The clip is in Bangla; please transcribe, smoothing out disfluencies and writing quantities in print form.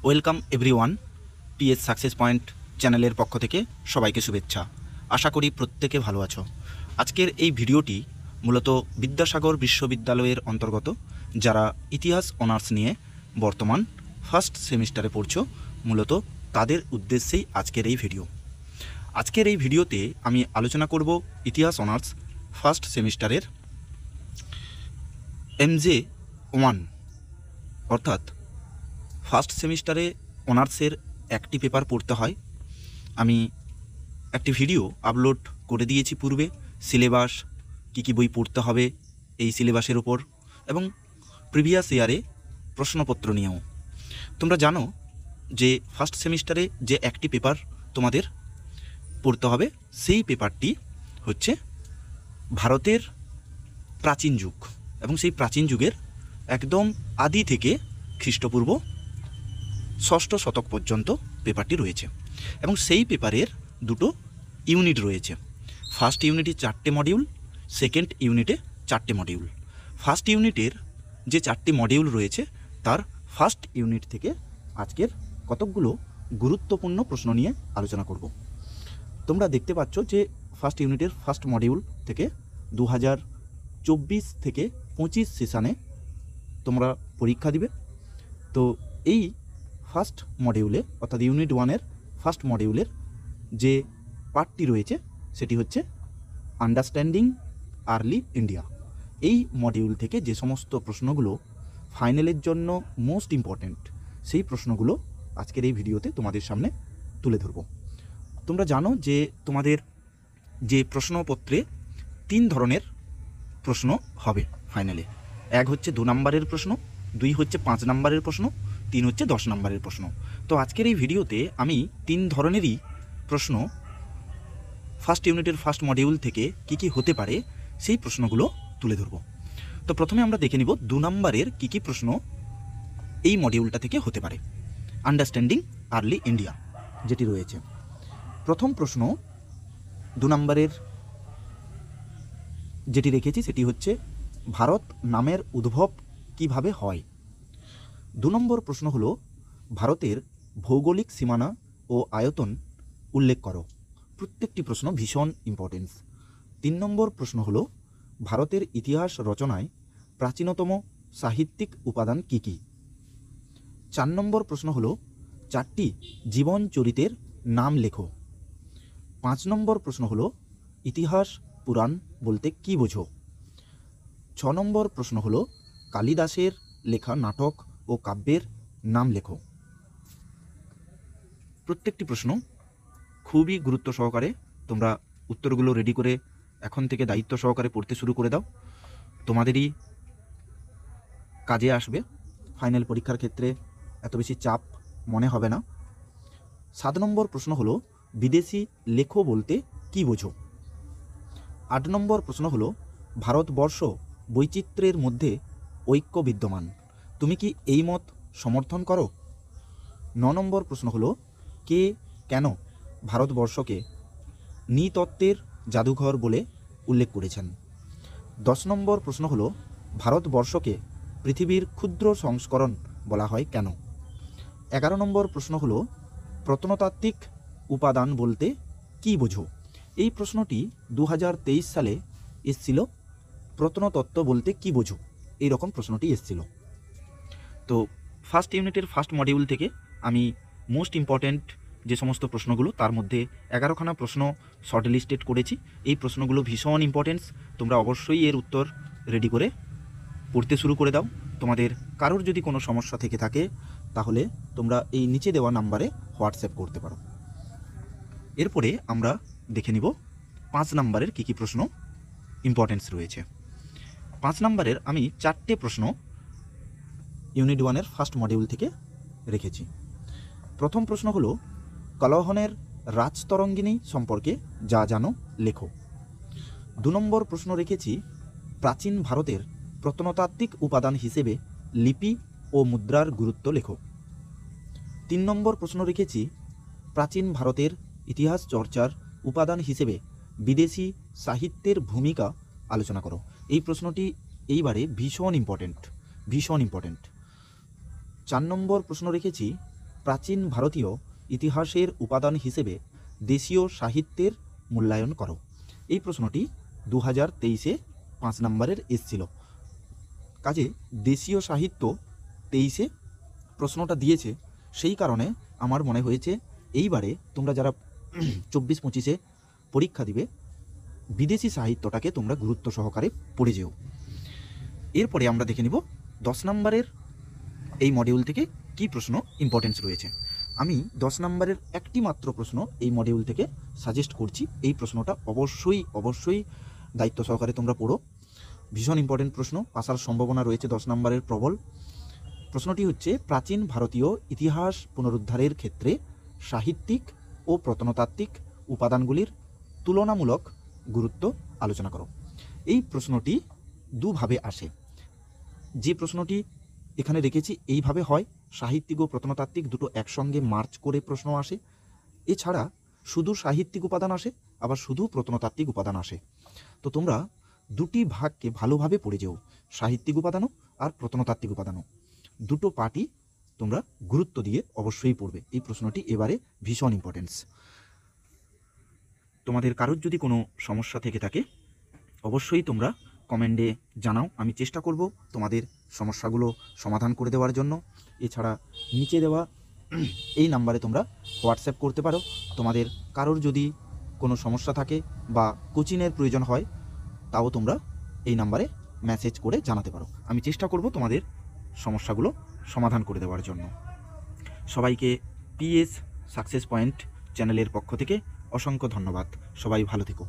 Welcome everyone. PS success point চ্যানেলের পক্ষ থেকে সবাইকে শুভেচ্ছা। আশা করি প্রত্যেকে ভালো আছো। আজকের এই ভিডিওটি মূলত বিদ্যাসাগর বিশ্ববিদ্যালয়ের অন্তর্গত যারা ইতিহাস অনার্স নিয়ে বর্তমান ফার্স্ট সেমিস্টারে পড়ছো, মূলত তাদের উদ্দেশ্যেই আজকের এই ভিডিও। আজকের এই ভিডিওতে আমি আলোচনা করব ইতিহাস অনার্স ফার্স্ট সেমিস্টারের MJ 1 অর্থাৎ ফার্স্ট সেমিস্টারে অনার্সের একটি পেপার পড়তে হয়। আমি একটি ভিডিও আপলোড করে দিয়েছি পূর্বে, সিলেবাস কী কী বই পড়তে হবে এই সিলেবাসের উপর, এবং প্রিভিয়াস ইয়ারে প্রশ্নপত্র নিয়েও। তোমরা জানো যে ফার্স্ট সেমিস্টারে যে একটি পেপার তোমাদের পড়তে হবে, সেই পেপারটি হচ্ছে ভারতের প্রাচীন যুগ, এবং সেই প্রাচীন যুগের একদম আদি থেকে খ্রিস্টপূর্ব ষষ্ঠ শতক পর্যন্ত পেপারটি রয়েছে। এবং সেই পেপারের দুটো ইউনিট রয়েছে। ফার্স্ট ইউনিটে 4টে মডিউল, সেকেন্ড ইউনিটে 4টে মডিউল। ফার্স্ট ইউনিটের যে 4টি মডিউল রয়েছে তার ফার্স্ট ইউনিট থেকে আজকের কতকগুলো গুরুত্বপূর্ণ প্রশ্ন নিয়ে আলোচনা করব। তোমরা দেখতে পাচ্ছ যে ফার্স্ট ইউনিটের ফার্স্ট মডিউল থেকে 2024 থেকে 25 সেশানে তোমরা পরীক্ষা দিবে। তো এই ফার্স্ট মডিউলে অর্থাৎ ইউনিট 1-এর ফার্স্ট মডিউলের যে পার্টটি রয়েছে সেটি হচ্ছে আন্ডারস্ট্যান্ডিং আর্লি ইন্ডিয়া। এই মডিউল থেকে যে সমস্ত প্রশ্নগুলো ফাইনালের জন্য মোস্ট ইম্পর্ট্যান্ট, সেই প্রশ্নগুলো আজকের এই ভিডিওতে তোমাদের সামনে তুলে ধরব। তোমরা জানো যে তোমাদের যে প্রশ্নপত্রে 3 ধরনের প্রশ্ন হবে ফাইনালে। এক হচ্ছে 2 নম্বরের প্রশ্ন, 2 হচ্ছে 5 নম্বরের প্রশ্ন, 3 হচ্ছে 10 নম্বরের প্রশ্ন। তো আজকের এই ভিডিওতে আমি 3 ধরনেরই প্রশ্ন ফার্স্ট ইউনিটের ফার্স্ট মডিউল থেকে কি কি হতে পারে সেই প্রশ্নগুলো তুলে ধরব। তো প্রথমে আমরা দেখে নিব 2 নম্বরের কি কি প্রশ্ন এই মডিউলটা থেকে হতে পারে। আন্ডারস্ট্যান্ডিং আর্লি ইন্ডিয়া যেটি রয়েছে, প্রথম প্রশ্ন 2 নম্বরের যেটি রেখেছি সেটি হচ্ছে ভারত নামের উদ্ভব কিভাবে হয়। 2 নম্বর প্রশ্ন হলো ভারতের ভৌগোলিক সীমানা ও আয়তন উল্লেখ করো। প্রত্যেকটি প্রশ্ন ভীষণ ইম্পর্টেন্স। 3 নম্বর প্রশ্ন হলো ভারতের ইতিহাস রচনায় প্রাচীনতম সাহিত্যিক উপাদান কী কী। 4 নম্বর প্রশ্ন হলো 4টি জীবন চরিতের নাম লেখো। 5 নম্বর প্রশ্ন হলো ইতিহাস পুরাণ বলতে কী বোঝো। 6 নম্বর প্রশ্ন হলো কালিদাসের লেখা নাটক ও কাব্যের নাম লেখো। প্রত্যেকটি প্রশ্ন খুবই গুরুত্ব সহকারে তোমরা উত্তরগুলো রেডি করে এখন থেকে দায়িত্ব সহকারে পড়তে শুরু করে দাও। তোমাদেরই কাজে আসবে। ফাইনাল পরীক্ষার ক্ষেত্রে এত বেশি চাপ মনে হবে না। 7 নম্বর প্রশ্ন হলো বিদেশি লেখো বলতে কী বোঝো। 8 নম্বর প্রশ্ন হলো ভারতবর্ষ বৈচিত্র্যের মধ্যে ঐক্য বিদ্যমান, তুমি কি এই মত সমর্থন করো। 9 নম্বর প্রশ্ন হলো কে কেন ভারতবর্ষকে নৃতত্ত্বের জাদুঘর বলে উল্লেখ করেছেন। 10 নম্বর প্রশ্ন হলো ভারতবর্ষকে পৃথিবীর ক্ষুদ্র সংস্করণ বলা হয় কেন। 11 নম্বর প্রশ্ন হলো প্রত্নতাত্ত্বিক উপাদান বলতে কী বোঝো। এই প্রশ্নটি 2023 সালে এসেছিল, প্রত্নতত্ত্ব বলতে কী বোঝো, এই রকম প্রশ্নটি এসেছিল। তো ফার্স্ট ইউনিটের ফার্স্ট মডিউল থেকে আমি মোস্ট ইম্পর্ট্যান্ট যে সমস্ত প্রশ্নগুলো, তার মধ্যে 11খানা প্রশ্ন শর্ট লিস্টেড করেছি। এই প্রশ্নগুলো ভীষণ ইম্পর্টেন্স, তোমরা অবশ্যই এর উত্তর রেডি করে পড়তে শুরু করে দাও। তোমাদের কারোর যদি কোনো সমস্যা থেকে থাকে তাহলে তোমরা এই নিচে দেওয়া নাম্বারে হোয়াটসঅ্যাপ করতে পারো। এরপরে আমরা দেখে নিব 5 নম্বরের কী কী প্রশ্ন ইম্পর্টেন্স রয়েছে। 5 নম্বরের আমি 4টে প্রশ্ন ইউনিট 1-এর ফার্স্ট মডিউল থেকে রেখেছি। প্রথম প্রশ্ন হলো কলহনের রাজতরঙ্গিনী সম্পর্কে যা জানো লেখো। 2 নম্বর প্রশ্ন রেখেছি প্রাচীন ভারতের প্রত্নতাত্ত্বিক উপাদান হিসেবে লিপি ও মুদ্রার গুরুত্ব লেখো। 3 নম্বর প্রশ্ন রেখেছি প্রাচীন ভারতের ইতিহাস চর্চার উপাদান হিসেবে বিদেশি সাহিত্যের ভূমিকা আলোচনা করো। এই প্রশ্নটি এইবারে ভীষণ ইম্পর্টেন্ট। 4 নম্বর প্রশ্ন রেখেছি প্রাচীন ভারতীয় ইতিহাসের উপাদান হিসেবে দেশীয় সাহিত্যের মূল্যায়ন করো। এই প্রশ্নটি 2023-এ 5 নম্বরের এসেছিল। কাজে দেশীয় সাহিত্য 23-এ প্রশ্নটা দিয়েছে, সেই কারণে আমার মনে হয়েছে এইবারে তোমরা যারা 24-25-এ পরীক্ষা দিবে বিদেশি সাহিত্যটাকে তোমরা গুরুত্ব সহকারে পড়ে যেও। এরপরে আমরা দেখে নিব 10 নম্বরের এই মডিউল থেকে কি প্রশ্ন ইম্পর্টেন্স রয়েছে। আমি 10 নম্বরের একটি মাত্র প্রশ্ন এই মডিউল থেকে সাজেস্ট করছি। এই প্রশ্নটা অবশ্যই দায়িত্ব সহকারে তোমরা পড়ো। ভীষণ ইম্পর্টেন্ট প্রশ্ন, আসার সম্ভাবনা রয়েছে 10 নম্বরের প্রবল। প্রশ্নটি হচ্ছে, প্রাচীন ভারতীয় ইতিহাস পুনরুদ্ধারের ক্ষেত্রে সাহিত্যিক ও প্রত্নতাত্ত্বিক উপাদানগুলির তুলনামূলক গুরুত্ব আলোচনা করো। এই প্রশ্নটি দুভাবে আসে। যে প্রশ্নটি এখানে রেখেছি এইভাবে হয়, সাহিত্যিক ও প্রত্নতাত্ত্বিক দুটো একসঙ্গে মার্চ করে প্রশ্ন আসে। এছাড়া শুধু সাহিত্যিক উপাদান আসে, আবার শুধু প্রত্নতাত্ত্বিক উপাদান আসে। তো তোমরা দুটি ভাগকে ভালোভাবে পড়ে যেও, সাহিত্যিক উপাদানও আর প্রত্নতাত্ত্বিক উপাদানও। দুটো পার্টই তোমরা গুরুত্ব দিয়ে অবশ্যই পড়বে। এই প্রশ্নটি এবারে ভীষণ ইম্পর্টেন্স। তোমাদের কারোর যদি কোনো সমস্যা থেকে থাকে অবশ্যই তোমরা কমেন্টে জানাও, আমি চেষ্টা করব তোমাদের সমস্যাগুলো সমাধান করে দেওয়ার জন্য। এছাড়া নিচে দেওয়া এই নাম্বারে তোমরা হোয়াটসঅ্যাপ করতে পারো। তোমাদের কারোর যদি কোনো সমস্যা থাকে বা কোচিংয়ের প্রয়োজন হয় তাও তোমরা এই নাম্বারে মেসেজ করে জানাতে পারো। আমি চেষ্টা করব তোমাদের সমস্যাগুলো সমাধান করে দেওয়ার জন্য। সবাইকে পিএস সাকসেস পয়েন্ট চ্যানেলের পক্ষ থেকে অসংখ্য ধন্যবাদ। সবাই ভালো থেকো।